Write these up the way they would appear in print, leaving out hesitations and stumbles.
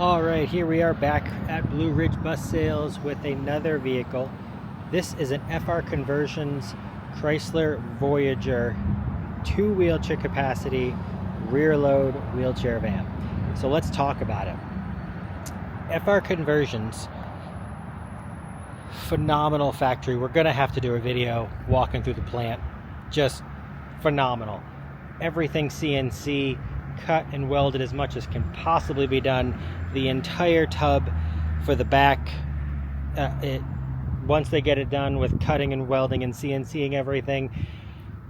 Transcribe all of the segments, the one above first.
All right, here we are back at Blue Ridge Bus Sales with another vehicle. This is an FR Conversions Chrysler Voyager 2 wheelchair capacity rear load wheelchair van. So let's talk about it. FR Conversions, phenomenal factory. We're gonna have to do a video walking through the plant. Just phenomenal. Everything CNC, cut and welded as much as can possibly be done. The entire tub for the back, once they get it done with cutting and welding and CNCing everything,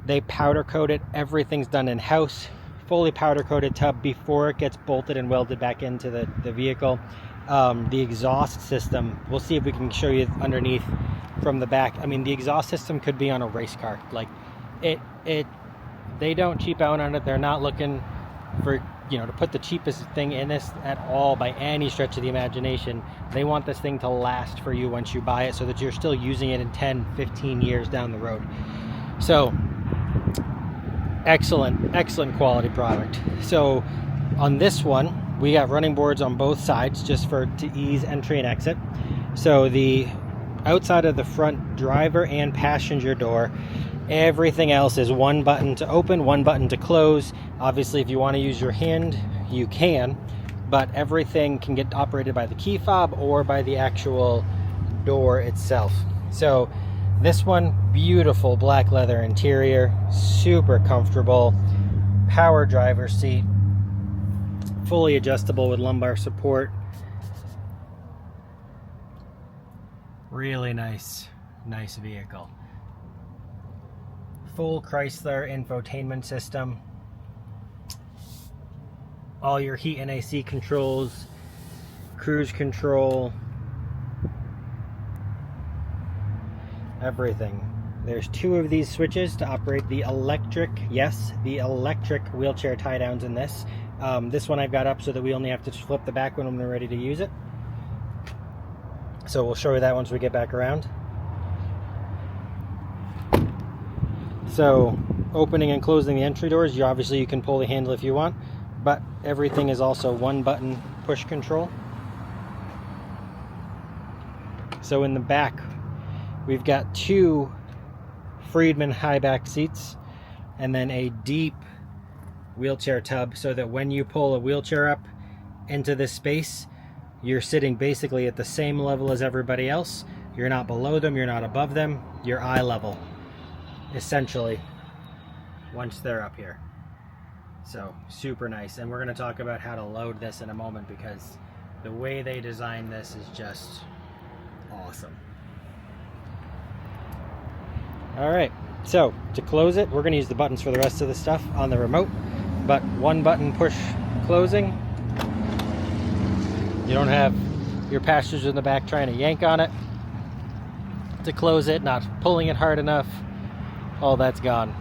they powder coat it. Everything's done in-house. Fully powder coated tub before it gets bolted and welded back into the vehicle. The exhaust system, we'll see if we can show you underneath from the back. I mean, the exhaust system could be on a race car. Like they don't cheap out on it. They're not looking for, you know, to put the cheapest thing in this at all by any stretch of the imagination. They want this thing to last for you once you buy it, so that you're still using it in 10-15 years down the road. So excellent quality product. So on this one, we got running boards on both sides just to ease entry and exit. So the outside of the front driver and passenger door, everything else is one button to open, one button to close. Obviously, if you want to use your hand, you can, but everything can get operated by the key fob or by the actual door itself. So this one, beautiful black leather interior, super comfortable, power driver's seat, fully adjustable with lumbar support. Really nice vehicle. Full Chrysler infotainment system. All your heat and AC controls, cruise control, everything. There's 2 of these switches to operate the electric, yes, the electric wheelchair tie downs in this. This one I've got up so that we only have to flip the back when we're ready to use it. So we'll show you that once we get back around. So opening and closing the entry doors, you can pull the handle if you want, but everything is also one button push control. So in the back, we've got 2 Friedman high back seats and then a deep wheelchair tub, so that when you pull a wheelchair up into this space, you're sitting basically at the same level as everybody else. You're not below them, you're not above them, you're eye level, essentially, once they're up here. So super nice. And we're going to talk about how to load this in a moment, because the way they designed this is just awesome. Alright, so to close it, we're going to use the buttons for the rest of the stuff on the remote, but one button push closing. You don't have your passengers in the back trying to yank on it to close it, not pulling it hard enough. All that's gone.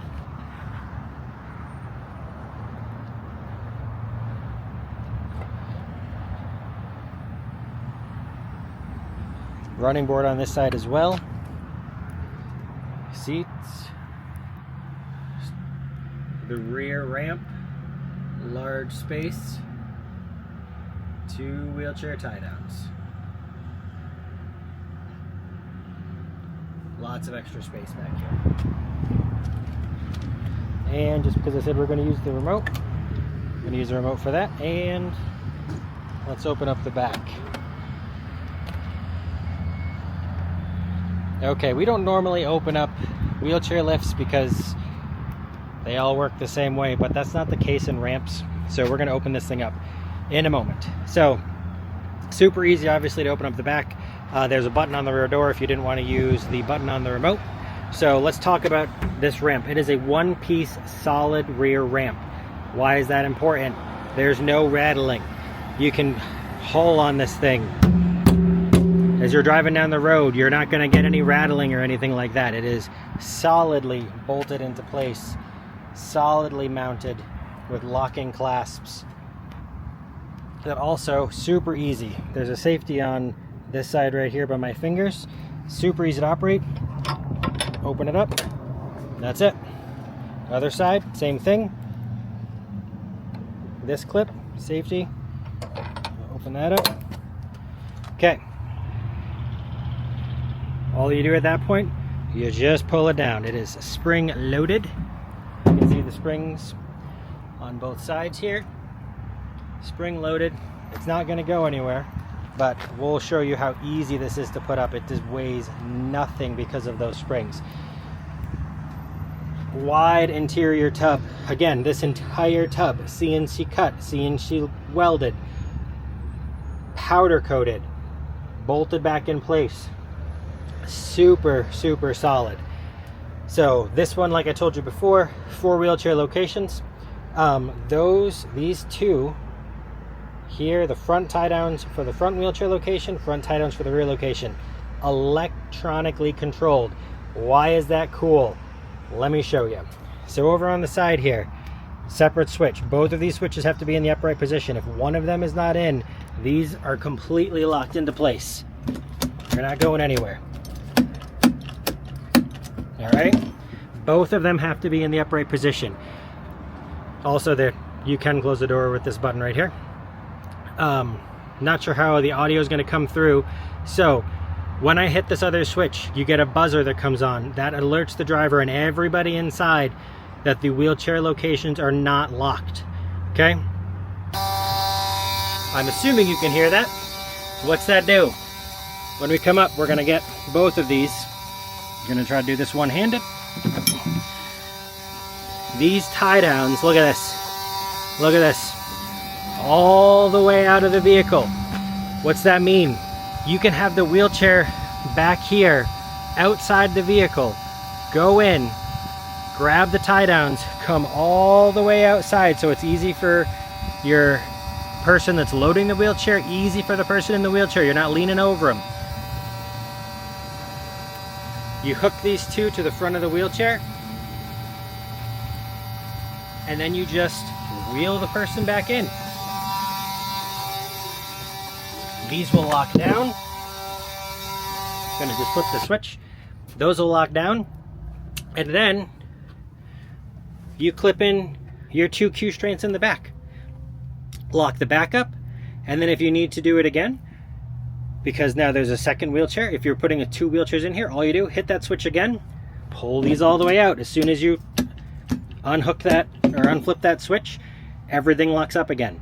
Running board on this side as well. Seats. The rear ramp. Large space. 2 wheelchair tie downs. Lots of extra space back here. And just because I said we're going to use the remote, I'm going to use the remote for that. And let's open up the back. Okay, we don't normally open up wheelchair lifts because they all work the same way, but that's not the case in ramps. So we're going to open this thing up in a moment. So super easy, obviously, to open up the back. There's a button on the rear door if you didn't want to use the button on the remote. So let's talk about this ramp. It is a one-piece solid rear ramp. Why is that important? There's no rattling. You can haul on this thing. As you're driving down the road, you're not going to get any rattling or anything like that. It is solidly bolted into place, solidly mounted with locking clasps. That also super easy. There's a safety on this side right here by my fingers. Super easy to operate. Open it up. That's it. Other side, same thing. This clip, safety. Open that up. Okay. All you do at that point, you just pull it down. It is spring loaded. You can see the springs on both sides here. Spring loaded. It's not going to go anywhere, but we'll show you how easy this is to put up. It just weighs nothing because of those springs. Wide interior tub. Again, this entire tub, CNC cut, CNC welded, powder coated, bolted back in place. Super, super solid. So this one, like I told you before, 4 wheelchair locations. These two here, the front tie downs for the front wheelchair location, front tie downs for the rear location, electronically controlled. Why is that cool? Let me show you. So over on the side here, separate switch. Both of these switches have to be in the upright position. If one of them is not in, these are completely locked into place. They're not going anywhere. All right, both of them have to be in the upright position. Also, there you can close the door with this button right here. Not sure how the audio is going to come through. So when I hit this other switch, you get a buzzer that comes on that alerts the driver and everybody inside that the wheelchair locations are not locked. Okay, I'm assuming you can hear that. What's that do? When we come up, we're going to get both of these. I'm going to try to do this one-handed. These tie downs, look at this. Look at this. All the way out of the vehicle. What's that mean? You can have the wheelchair back here outside the vehicle. Go in, grab the tie downs, come all the way outside, so it's easy for your person that's loading the wheelchair, easy for the person in the wheelchair. You're not leaning over them. You hook these two to the front of the wheelchair, and then you just wheel the person back in. These will lock down. I'm gonna just flip the switch. Those will lock down, and then you clip in your 2 Q straints in the back. Lock the back up, and then if you need to do it again, because now there's a second wheelchair, if you're putting 2 wheelchairs in here, all you do, hit that switch again, pull these all the way out. As soon as you unhook that or unflip that switch, everything locks up again.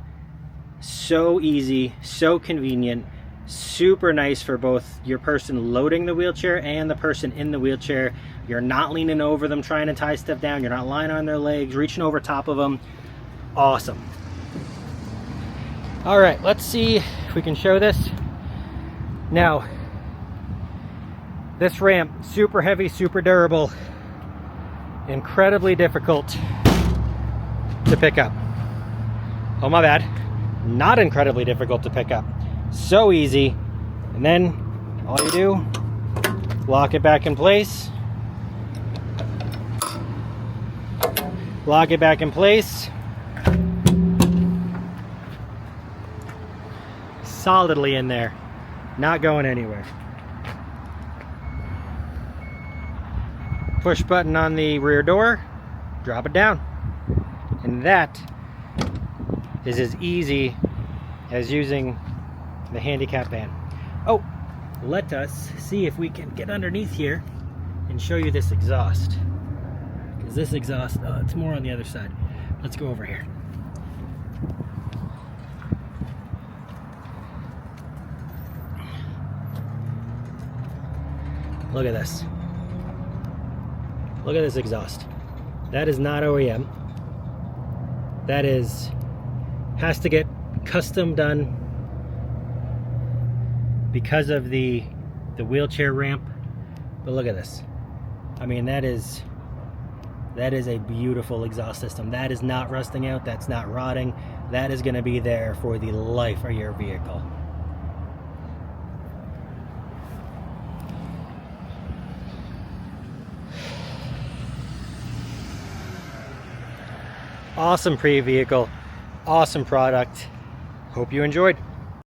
So easy, so convenient, super nice for both your person loading the wheelchair and the person in the wheelchair. You're not leaning over them trying to tie stuff down. You're not lying on their legs, reaching over top of them. Awesome. All right, let's see if we can show this. Now, this ramp, super heavy, super durable, incredibly difficult to pick up. Oh, my bad. Not incredibly difficult to pick up. So easy. And then all you do, lock it back in place. Lock it back in place. Solidly in there. Not going anywhere. Push button on the rear door, drop it down. And that is as easy as using the handicap van. Oh, let us see if we can get underneath here and show you this exhaust. Because this exhaust, it's more on the other side. Let's go over here. Look at this. Look at this exhaust. That is not OEM. That has to get custom done because of the wheelchair ramp. But look at this. I mean, that is a beautiful exhaust system. That is not rusting out. That's not rotting. That is going to be there for the life of your vehicle. Awesome pre-vehicle, awesome product. Hope you enjoyed.